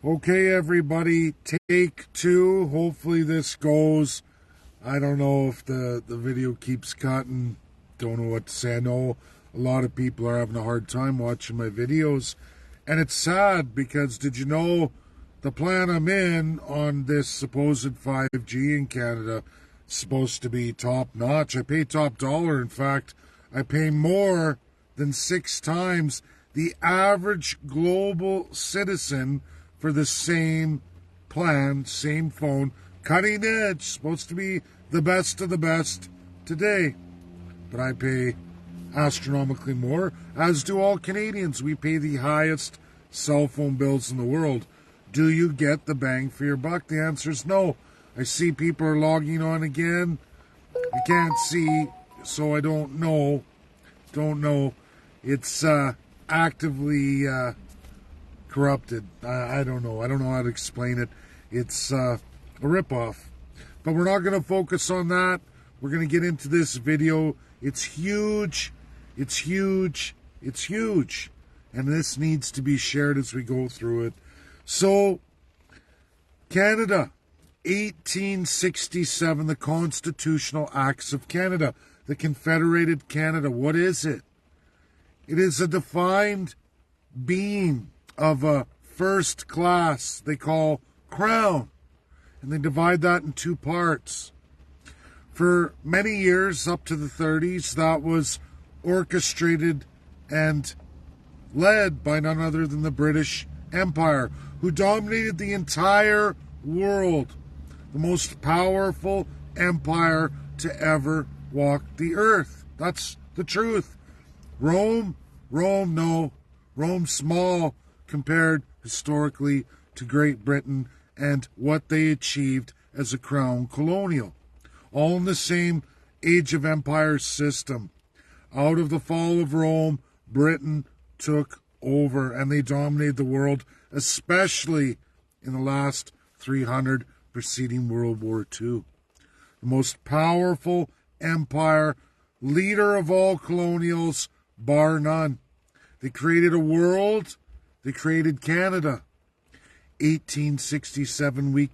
Okay, everybody, take two. Hopefully this goes. I don't know if the video keeps cutting. Don't know what to say. I know a lot of people are having a hard time watching my videos. And it's sad because did you know the plan I'm in on this supposed 5G in Canada is supposed to be top notch. I pay top dollar. In fact, I pay more than 6 times the average global citizen for the same plan, same phone, cutting edge, supposed to be the best of the best today. But I pay astronomically more, as do all Canadians. We pay the highest cell phone bills in the world. Do you get the bang for your buck? The answer is no. I see people are logging on again. I can't see, so I don't know. It's actively corrupted. I don't know. I don't know how to explain it. It's a ripoff. But we're not going to focus on that. We're going to get into this video. It's huge. It's huge. It's huge. And this needs to be shared as we go through it. So, Canada, 1867, the Constitutional Acts of Canada, the Confederated Canada. What is it? It is a defined being of a first class they call crown, and they divide that in 2 parts. For many years, up to the 30s, that was orchestrated and led by none other than the British Empire, who dominated the entire world, the most powerful empire to ever walk the earth. That's the truth. Rome, no. Rome's small compared historically to Great Britain and what they achieved as a crown colonial. All in the same age of empire system. Out of the fall of Rome, Britain took over and they dominated the world, especially in the last 300 preceding World War II. The most powerful empire, leader of all colonials, bar none. They created a world. They created Canada. 1867, we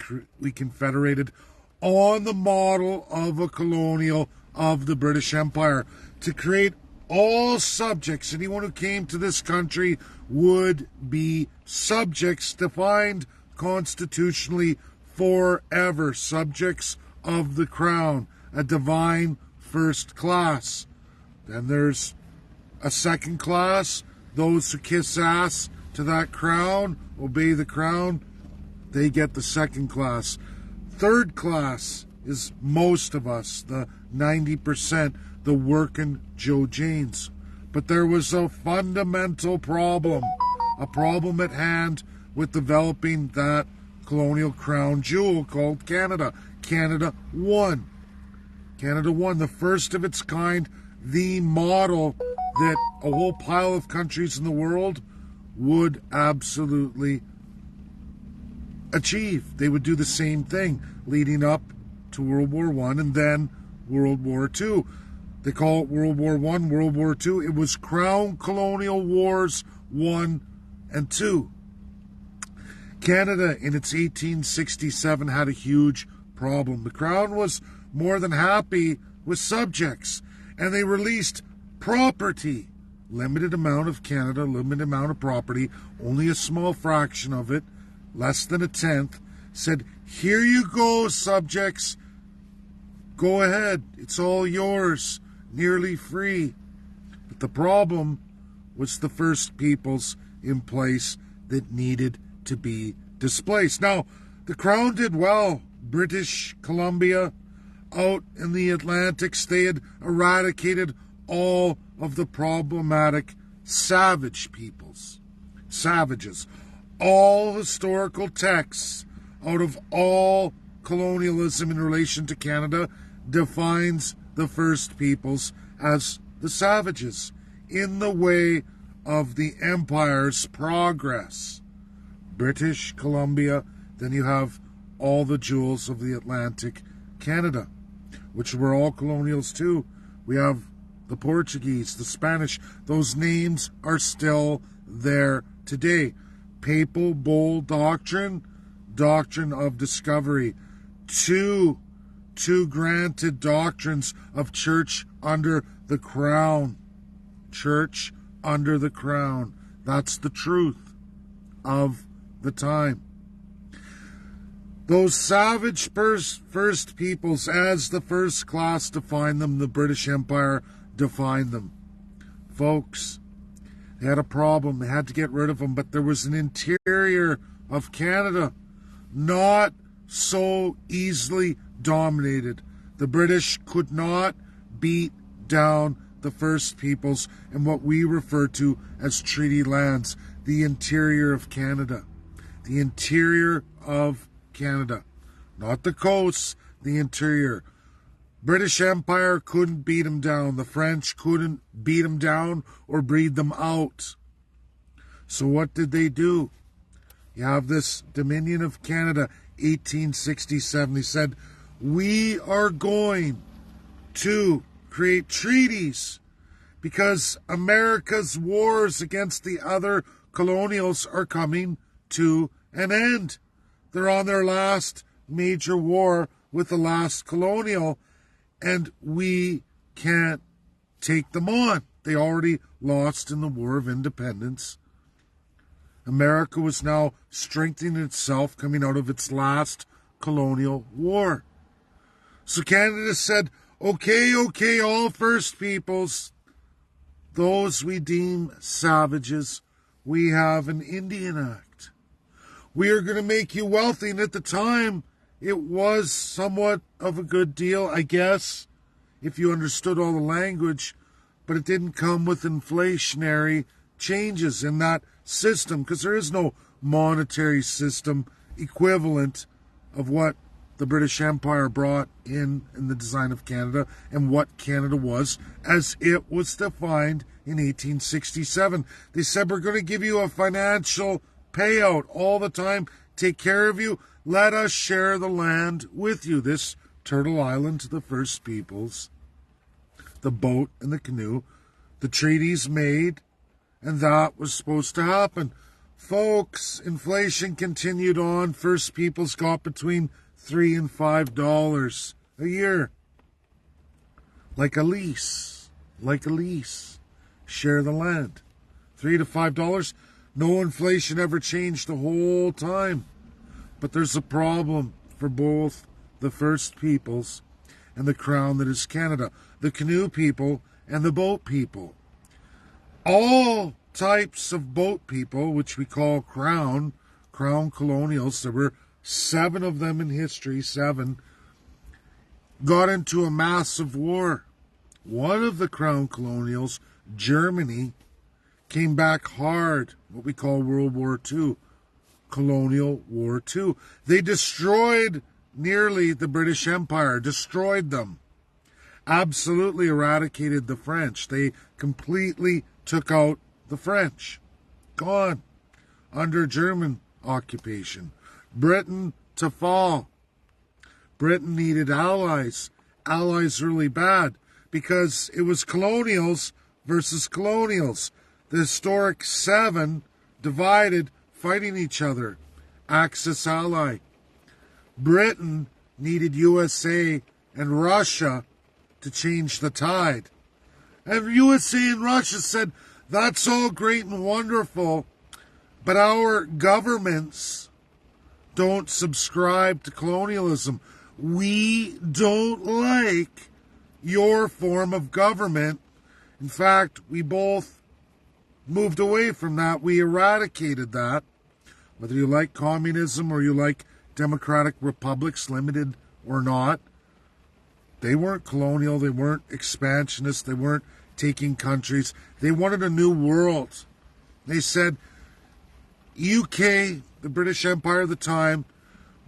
confederated on the model of a colonial of the British Empire to create all subjects. Anyone who came to this country would be subjects defined constitutionally forever. Subjects of the crown, a divine first class. Then there's a second class, those who kiss ass to that crown, obey the crown, they get the second class. Third class is most of us, the 90%, the working Joe Janes. But there was a fundamental problem, a problem at hand with developing that colonial crown jewel called Canada. Canada won. Canada won, the first of its kind, the model that a whole pile of countries in the world would absolutely achieve. They would do the same thing leading up to World War I and then World War II. They call it World War I, World War II. It was Crown Colonial Wars 1 and 2. Canada in its 1867 had a huge problem. The Crown was more than happy with subjects, and they released property. Limited amount of Canada, limited amount of property, only a small fraction of it, less than a tenth, said, here you go, subjects. Go ahead. It's all yours. Nearly free. But the problem was the First Peoples in place that needed to be displaced. Now, the Crown did well. British Columbia, out in the Atlantic, they had eradicated all of the problematic savage peoples. Savages. All historical texts out of all colonialism in relation to Canada defines the First Peoples as the savages in the way of the empire's progress. British Columbia, then you have all the jewels of the Atlantic Canada, which were all colonials too. We have the Portuguese, the Spanish. Those names are still there today. papal bull doctrine, doctrine of discovery. Two granted doctrines of church under the crown. Church under the crown. That's the truth of the time. Those savage first peoples, as the first class defined them, the British Empire defined them. Folks, they had a problem. They had to get rid of them, but there was an interior of Canada not so easily dominated. The British could not beat down the first peoples in what we refer to as treaty lands, the interior of Canada. The interior of Canada. Not the coast, the interior. British Empire couldn't beat them down. The French couldn't beat them down or breed them out. So what did they do? You have this Dominion of Canada, 1867. They said, we are going to create treaties because America's wars against the other colonials are coming to an end. They're on their last major war with the last colonial, and we can't take them on. They already lost in the War of Independence. America was now strengthening itself coming out of its last colonial war. So Canada said, okay, all First Peoples, those we deem savages, we have an Indian Act. We are going to make you wealthy. And at the time, it was somewhat of a good deal, I guess, if you understood all the language, but it didn't come with inflationary changes in that system, because there is no monetary system equivalent of what the British Empire brought in the design of Canada and what Canada was as it was defined in 1867. They said, we're going to give you a financial payout all the time, take care of you, let us share the land with you. This Turtle Island to the First Peoples, the boat and the canoe, the treaties made, and that was supposed to happen. Folks, inflation continued on. First Peoples got between $3 and $5 a year. Like a lease. Share the land. $3 to $5. No inflation ever changed the whole time. But there's a problem for both the First Peoples and the Crown that is Canada. The canoe people and the boat people. All types of boat people, which we call Crown colonials, there were 7 of them in history, 7, got into a massive war. One of the Crown colonials, Germany, came back hard, what we call World War II, Colonial War II. They destroyed nearly the British Empire, destroyed them, absolutely eradicated the French. They completely took out the French. Gone. Under German occupation. Britain to fall. Britain needed allies. Allies really bad because it was colonials versus colonials. The historic 7 divided, fighting each other. Axis ally. Britain needed USA and Russia to change the tide. And USA and Russia said, that's all great and wonderful, but our governments don't subscribe to colonialism. We don't like your form of government. In fact, we both moved away from that. We eradicated that. Whether you like communism or you like democratic republics, limited or not, they weren't colonial, they weren't expansionist, they weren't taking countries. They wanted a new world. They said, UK, the British Empire at the time,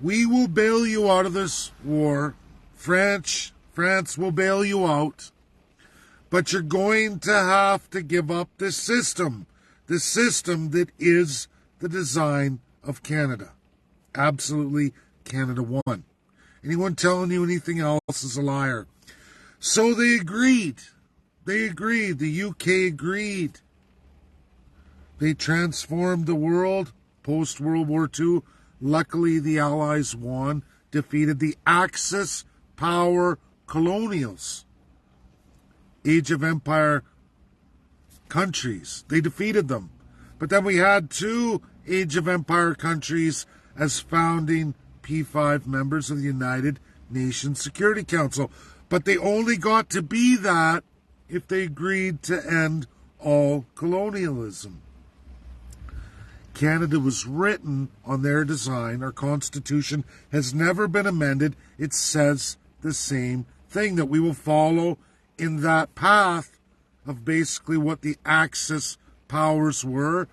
we will bail you out of this war. France will bail you out. But you're going to have to give up this system that is the design of Canada. Absolutely, Canada won. Anyone telling you anything else is a liar. So they agreed. The UK agreed. They transformed the world post-World War II. Luckily, the Allies won, defeated the Axis power colonials, Age of Empire countries. They defeated them. But then we had two Age of Empire countries as founding P5 members of the United Nations Security Council. But they only got to be that if they agreed to end all colonialism. Canada was written on their design. Our Constitution has never been amended. It says the same thing, that we will follow in that path of basically what the Axis powers were,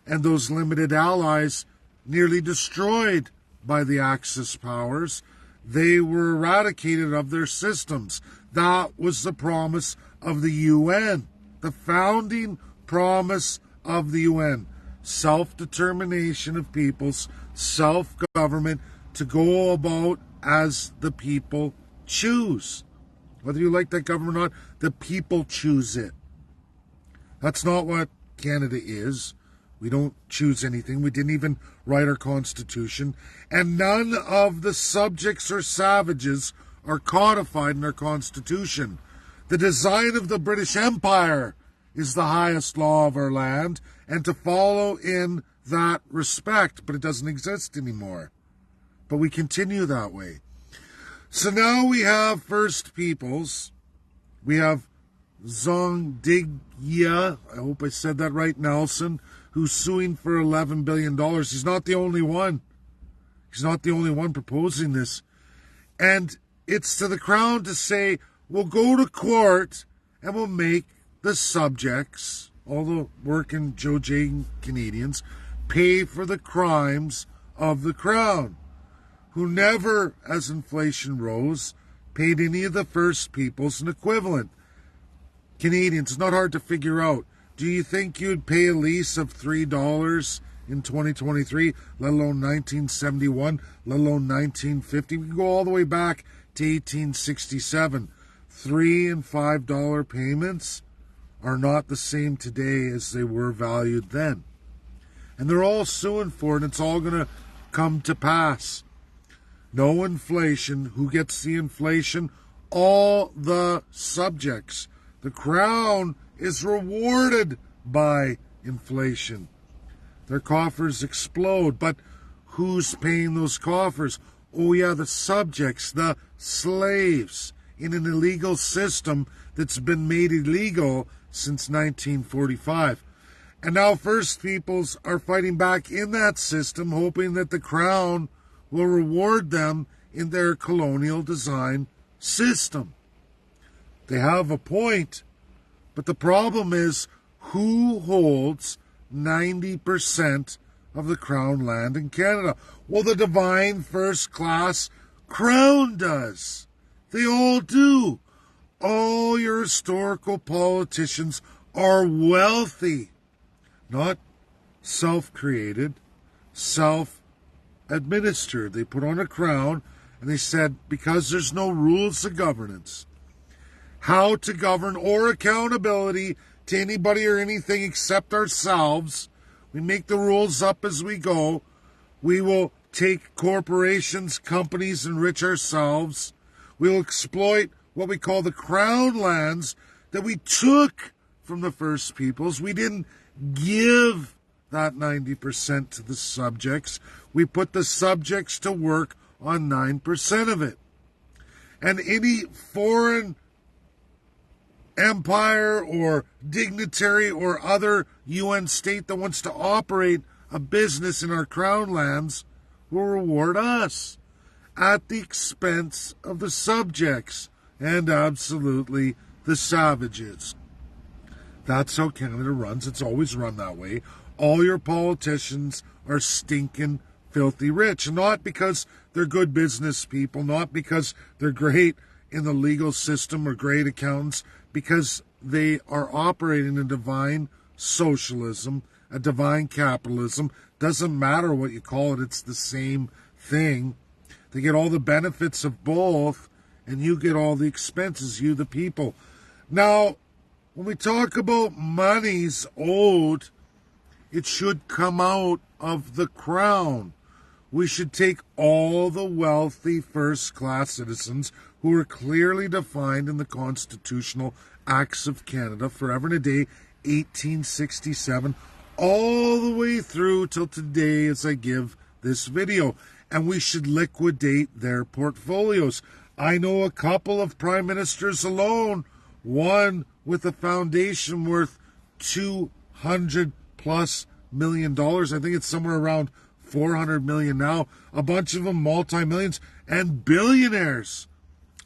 and those limited allies nearly destroyed by the Axis powers. They were eradicated of their systems. That was the promise of the UN, the founding promise of the UN. Self-determination of peoples, self-government, to go about as the people choose. Whether you like that government or not, the people choose it. That's not what Canada is. We don't choose anything. We didn't even write our Constitution. And none of the subjects or savages are codified in our Constitution. The design of the British Empire is the highest law of our land, and to follow in that respect, but it doesn't exist anymore. But we continue that way. So now we have First Peoples. We have Zongidaya, I hope I said that right, Nelson, who's suing for $11 billion. He's not the only one. He's not the only one proposing this. And it's to the Crown to say, we'll go to court and we'll make the subjects, all the working Joe J Canadians, pay for the crimes of the Crown, who never, as inflation rose, paid any of the First Peoples an equivalent. Canadians, it's not hard to figure out. Do you think you'd pay a lease of $3 in 2023, let alone 1971, let alone 1950? We can go all the way back to 1867. $3 and $5 payments are not the same today as they were valued then. And they're all suing for it, and it's all going to come to pass. No inflation. Who gets the inflation? All the subjects. The Crown is rewarded by inflation. Their coffers explode. But who's paying those coffers? Oh yeah, the subjects, the slaves, in an illegal system that's been made illegal since 1945. And now First Peoples are fighting back in that system, hoping that the Crown will reward them in their colonial design system. They have a point, but the problem is, who holds 90% of the Crown land in Canada? Well, the divine first class Crown does. They all do. All your historical politicians are wealthy, not self-created, self-administered. They put on a crown and they said, because there's no rules of governance, how to govern or accountability to anybody or anything except ourselves, we make the rules up as we go. We will take corporations, companies, enrich ourselves. We'll exploit what we call the Crown lands that we took from the First Peoples. We didn't give that 90% to the subjects. We put the subjects to work on 9% of it. And any foreign empire or dignitary or other UN state that wants to operate a business in our Crown lands will reward us at the expense of the subjects and absolutely the savages. That's how Canada runs. It's always run that way. All your politicians are stinking filthy rich. Not because they're good business people, not because they're great in the legal system or great accountants, because they are operating a divine socialism, a divine capitalism. Doesn't matter what you call it, it's the same thing. They get all the benefits of both, and you get all the expenses, you the people. Now, when we talk about monies owed, It should come out of the crown. We should take all the wealthy first-class citizens who are clearly defined in the Constitutional Acts of Canada, forever and a day, 1867, all the way through till today as I give this video. And we should liquidate their portfolios. I know a couple of prime ministers alone, one with a foundation worth $200+ million. I think it's somewhere around 400 million now. A bunch of them multi-millions and billionaires.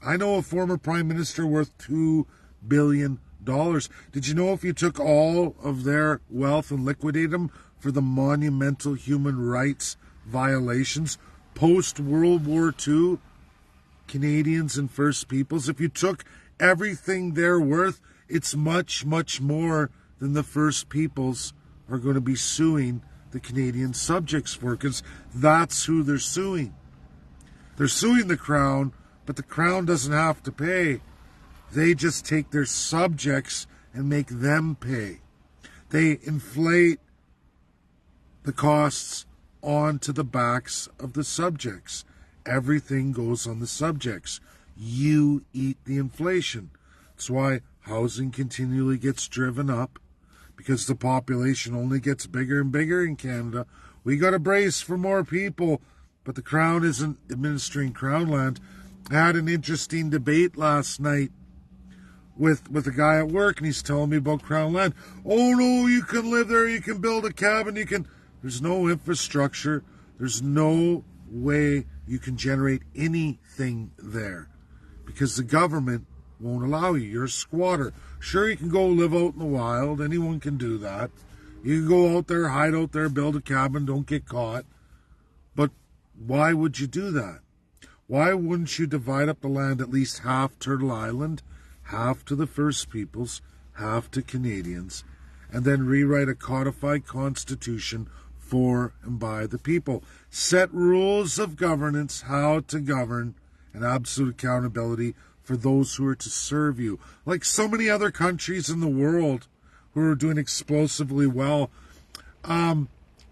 I know a former prime minister worth $2 billion. Did you know if you took all of their wealth and liquidated them for the monumental human rights violations post-World War II, Canadians and First Peoples, if you took everything they're worth, it's much, much more than the First Peoples are going to be suing the Canadian subjects for, because that's who they're suing. They're suing the Crown, but the Crown doesn't have to pay. They just take their subjects and make them pay. They inflate the costs onto the backs of the subjects. Everything goes on the subjects. You eat the inflation. That's why housing continually gets driven up, because the population only gets bigger and bigger in Canada. We got to brace for more people, but the Crown isn't administering Crown land. I had an interesting debate last night with a guy at work, and he's telling me about Crown land. Oh no, you can live there, you can build a cabin, you can... There's no infrastructure. There's no way you can generate anything there, because the government won't allow you. You're a squatter. Sure, you can go live out in the wild. Anyone can do that. You can go out there, hide out there, build a cabin, don't get caught. But why would you do that? Why wouldn't you divide up the land at least half Turtle Island, half to the First Peoples, half to Canadians, and then rewrite a codified constitution for and by the people? Set rules of governance, how to govern, and absolute accountability for those who are to serve you. Like so many other countries in the world who are doing explosively well. I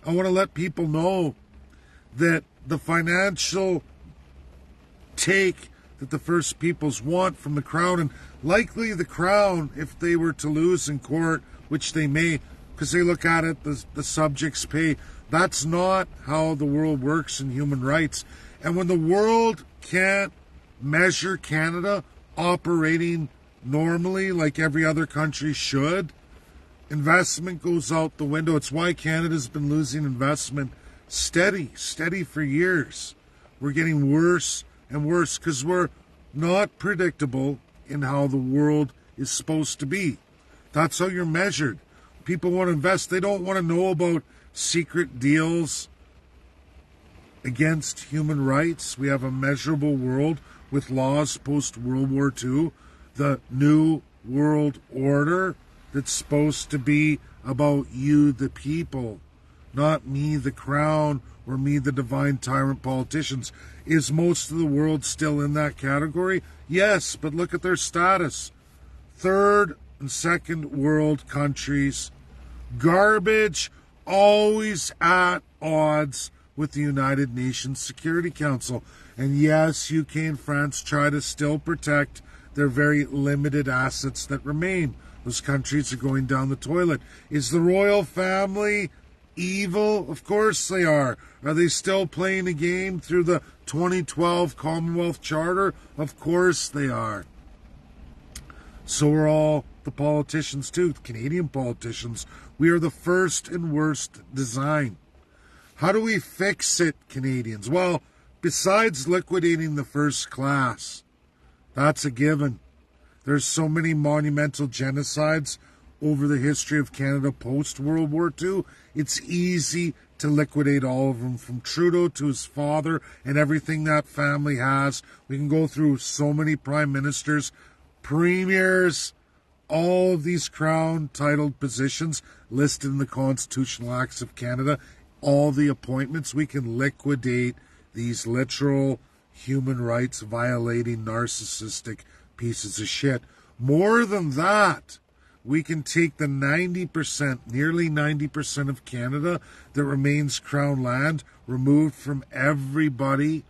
want to let people know that the financial take that the First Peoples want from the Crown, and likely the Crown, if they were to lose in court, which they may, because they look at it, the subjects pay. That's not how the world works in human rights. And when the world can't measure Canada operating normally like every other country should, investment goes out the window. It's why Canada's been losing investment steady for years. We're getting worse and worse because we're not predictable in how the world is supposed to be. That's how you're measured. People want to invest. They don't want to know about secret deals against human rights. We have a measurable world with laws post-World War II. The new world order that's supposed to be about you, the people, not me, the Crown, or me, the divine tyrant politicians. Is most of the world still in that category? Yes, but look at their status. Third and second world countries. Garbage, always at odds with the United Nations Security Council. And yes, UK and France try to still protect their very limited assets that remain. Those countries are going down the toilet. Is the royal family evil? Of course they are. Are they still playing a game through the 2012 Commonwealth Charter? Of course they are. So are all the politicians too, the Canadian politicians. We are the first and worst design. How do we fix it, Canadians? Well, besides liquidating the first class, that's a given. There's so many monumental genocides over the history of Canada post-World War II. It's easy to liquidate all of them, from Trudeau to his father and everything that family has. We can go through so many prime ministers, premiers, all of these crown-titled positions listed in the Constitutional Acts of Canada, all the appointments. We can liquidate these literal human rights violating narcissistic pieces of shit. More than that, we can take the 90%, nearly 90% of Canada that remains Crown land, removed from everybody,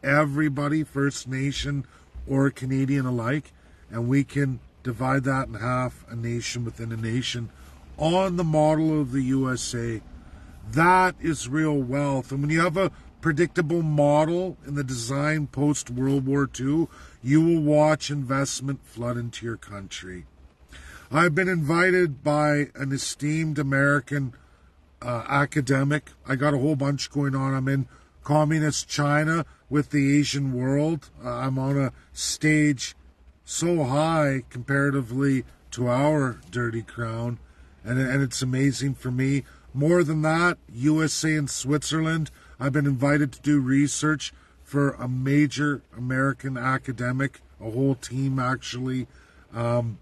First Nation or Canadian alike, and we can divide that in half, a nation within a nation, on the model of the USA. That is real wealth. And when you have a predictable model in the design post-World War II, you will watch investment flood into your country. I've been invited by an esteemed American academic. I got a whole bunch going on. I'm in communist China with the Asian world. I'm on a stage so high comparatively to our dirty crown, and it's amazing for me. More than that, USA and Switzerland. I've been invited to do research for a major American academic, a whole team actually. I'm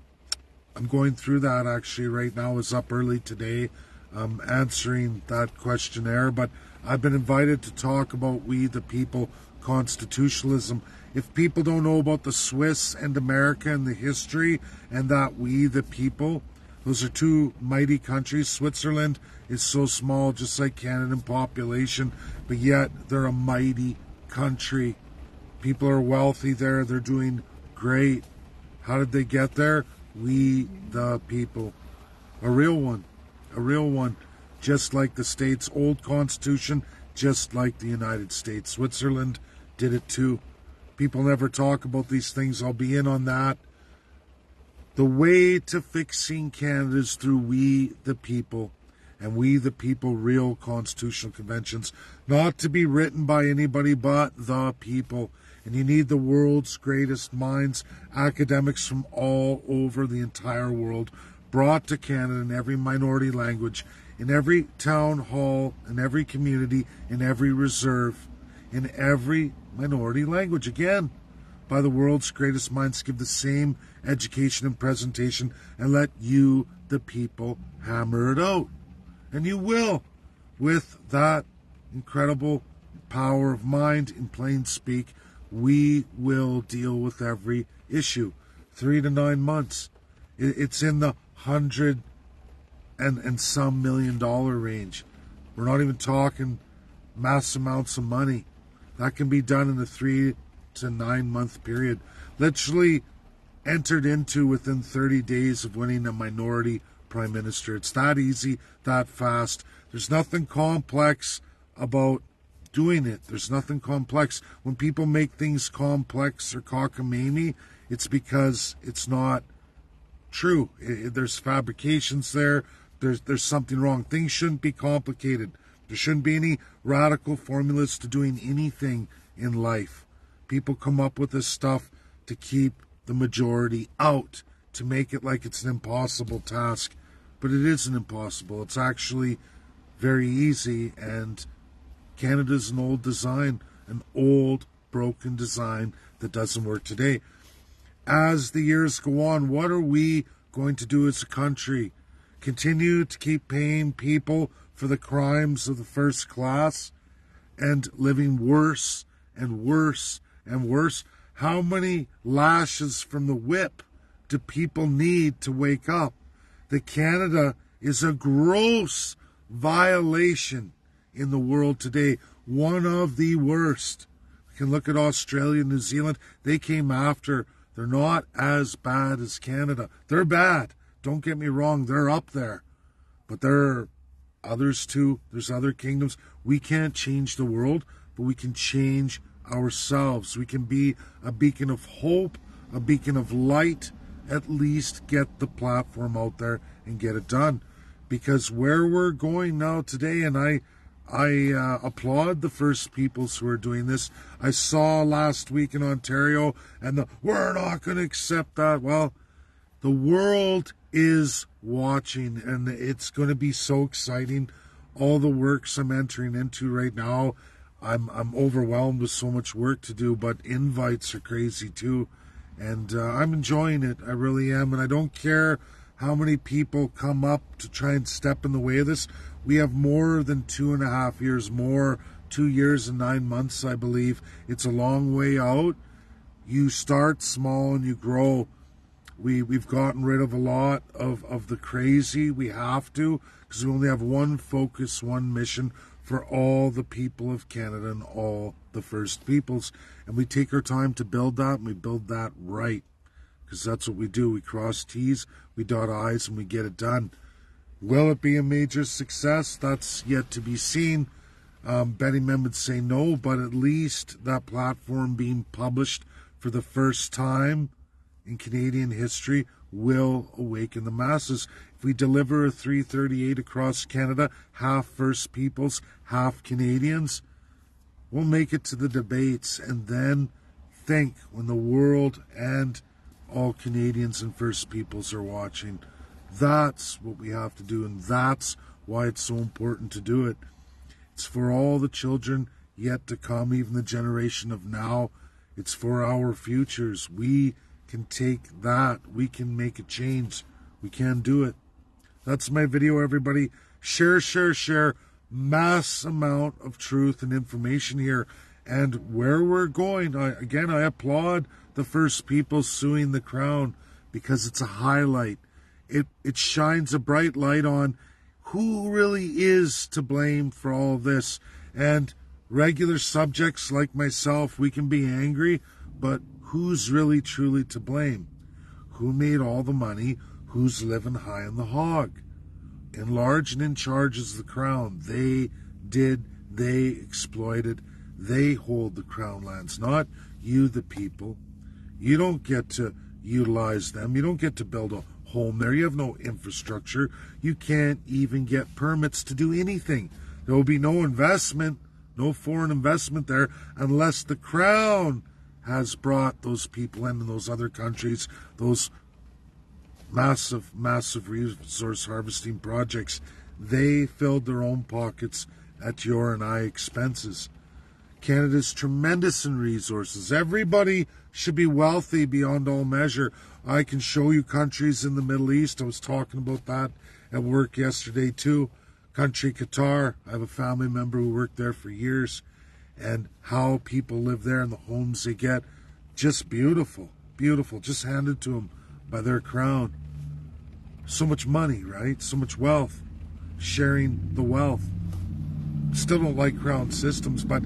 going through that actually right now. I was up early today answering that questionnaire, but I've been invited to talk about we the people constitutionalism. If people don't know about the Swiss and America and the history and that we the people, those are two mighty countries. Switzerland is so small, just like Canada in population, but yet they're a mighty country. People are wealthy there. They're doing great. How did they get there? We the people. A real one. A real one. Just like the state's old constitution, just like the United States. Switzerland did it too. People never talk about these things. I'll be in on that. The way to fixing Canada is through we the people, and we the people real constitutional conventions, not to be written by anybody but the people. And you need the world's greatest minds, academics from all over the entire world, brought to Canada in every minority language, in every town hall, in every community, in every reserve, in every minority language. Again, by the world's greatest minds, give the same education and presentation, and let you, the people, hammer it out. And you will, with that incredible power of mind, in plain speak. We will deal with every issue. 3 to 9 months. It's in the $100 and some $1 million range. We're not even talking mass amounts of money. That can be done in a 3 to 9 month period. Literally entered into within 30 days of winning a minority prime minister. It's that easy, that fast. There's nothing complex about doing it. There's nothing complex. When people make things complex or cockamamie, it's because it's not true. There's fabrications there. There's something wrong. Things shouldn't be complicated. There shouldn't be any radical formulas to doing anything in life. People come up with this stuff to keep the majority out, to make it like it's an impossible task. But it isn't impossible. It's actually very easy, and Canada's an old design, an old, broken design that doesn't work today. As the years go on, what are we going to do as a country? Continue to keep paying people for the crimes of the first class and living worse and worse and worse? How many lashes from the whip do people need to wake up? That Canada is a gross violation in the world today, one of the worst. We can look at Australia, New Zealand. They came after. They're not as bad as Canada. They're bad. Don't get me wrong. They're up there. But there are others too. There's other kingdoms. We can't change the world, but we can change ourselves. We can be a beacon of hope, a beacon of light. At least get the platform out there and get it done. Because where we're going now today, and I applaud the First Peoples who are doing this. I saw last week in Ontario, and we're not going to accept that. Well, the world is watching, and it's going to be so exciting. All the works I'm entering into right now, I'm overwhelmed with so much work to do, but invites are crazy too. And I'm enjoying it. I really am. And I don't care how many people come up to try and step in the way of this. We have more than 2.5 years more, 2 years and 9 months, I believe. It's a long way out. You start small and you grow. We've gotten rid of a lot of the crazy. We have to, because we only have one focus, one mission for all the people of Canada and all the First Peoples. And we take our time to build that, and we build that right, because that's what we do. We cross T's, we dot I's, and we get it done. Will it be a major success? That's yet to be seen. Betty Men would say no, but at least that platform being published for the first time in Canadian history will awaken the masses. If we deliver a 338 across Canada, half First Peoples, half Canadians, we'll make it to the debates, and then think when the world and all Canadians and First Peoples are watching. That's what we have to do, and that's why it's so important to do it. It's for all the children yet to come, even the generation of now. It's for our futures. We can take that. We can make a change. We can do it. That's my video, everybody. Share, share, share. Mass amount of truth and information here. And where we're going, I applaud the First People suing the Crown, because it's a highlight. It shines a bright light on who really is to blame for all of this. And regular subjects like myself, we can be angry, but who's really truly to blame? Who made all the money? Who's living high on the hog? In large and in charge is the Crown. They exploited, they hold the Crown lands, not you, the people. You don't get to utilize them. You don't get to build a home there. You have no infrastructure. You can't even get permits to do anything. There will be no investment, no foreign investment there, unless the Crown has brought those people in those other countries, those massive resource harvesting projects. They filled their own pockets at your and I expenses. Canada's tremendous in resources. Everybody should be wealthy beyond all measure. I can show you countries in the Middle East. I was talking about that at work yesterday too. Country Qatar. I have a family member who worked there for years, and how people live there and the homes they get. Just beautiful, beautiful. Just handed to them by their Crown. So much money, right? So much wealth. Sharing the wealth. Still don't like Crown systems, but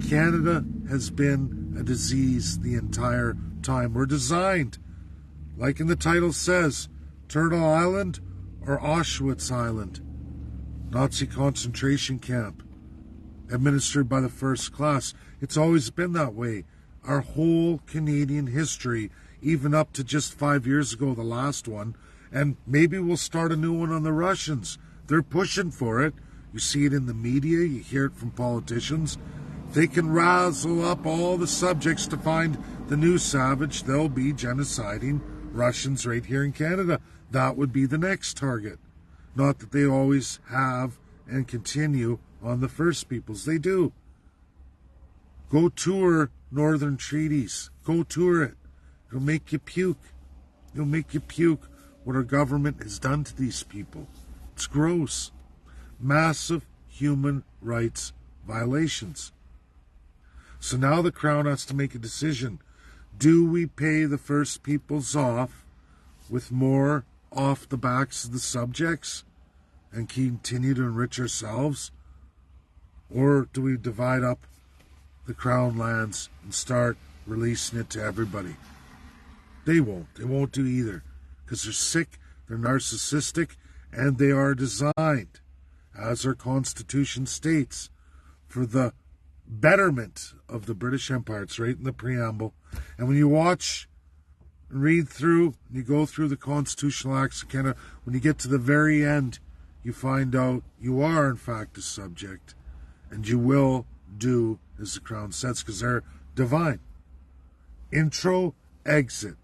Canada has been a disease the entire time. We're designed, like in the title says, Turtle Island or Auschwitz Island. Nazi concentration camp, administered by the first class. It's always been that way. Our whole Canadian history, even up to just 5 years ago, the last one, and maybe we'll start a new one on the Russians. They're pushing for it. You see it in the media, you hear it from politicians. They can razzle up all the subjects to find the new savage. They'll be genociding Russians right here in Canada. That would be the next target. Not that they always have and continue on the First Peoples. They do. Go tour Northern Treaties. Go tour it. It'll make you puke. It'll make you puke what our government has done to these people. It's gross. Massive human rights violations. So now the Crown has to make a decision. Do we pay the First Peoples off with more off the backs of the subjects and continue to enrich ourselves? Or do we divide up the Crown lands and start releasing it to everybody? They won't. They won't do either, because they're sick, they're narcissistic, and they are designed, as our Constitution states, for the betterment of the British Empire. It's right in the preamble. And when you watch and read through, and you go through the constitutional acts of Canada, when you get to the very end, you find out you are, in fact, a subject, and you will do as the Crown says, because they're divine. Intro, exit.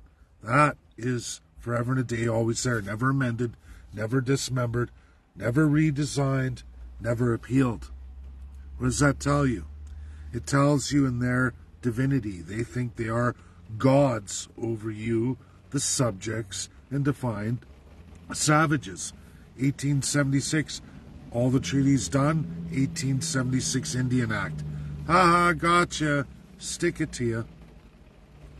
That is forever and a day, always there, never amended, never dismembered, never redesigned, never appealed. What does that tell you? It tells you in their divinity. They think they are gods over you, the subjects, and defined savages. 1876, all the treaties done. 1876 Indian Act. Ha, gotcha. Stick it to you.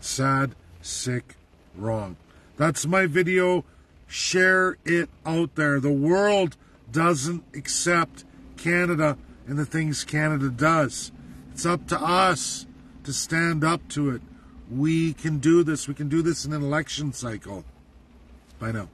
Sad, sick, wrong. That's my video. Share it out there. The world doesn't accept Canada and the things Canada does. It's up to us to stand up to it. We can do this. We can do this in an election cycle. Bye now.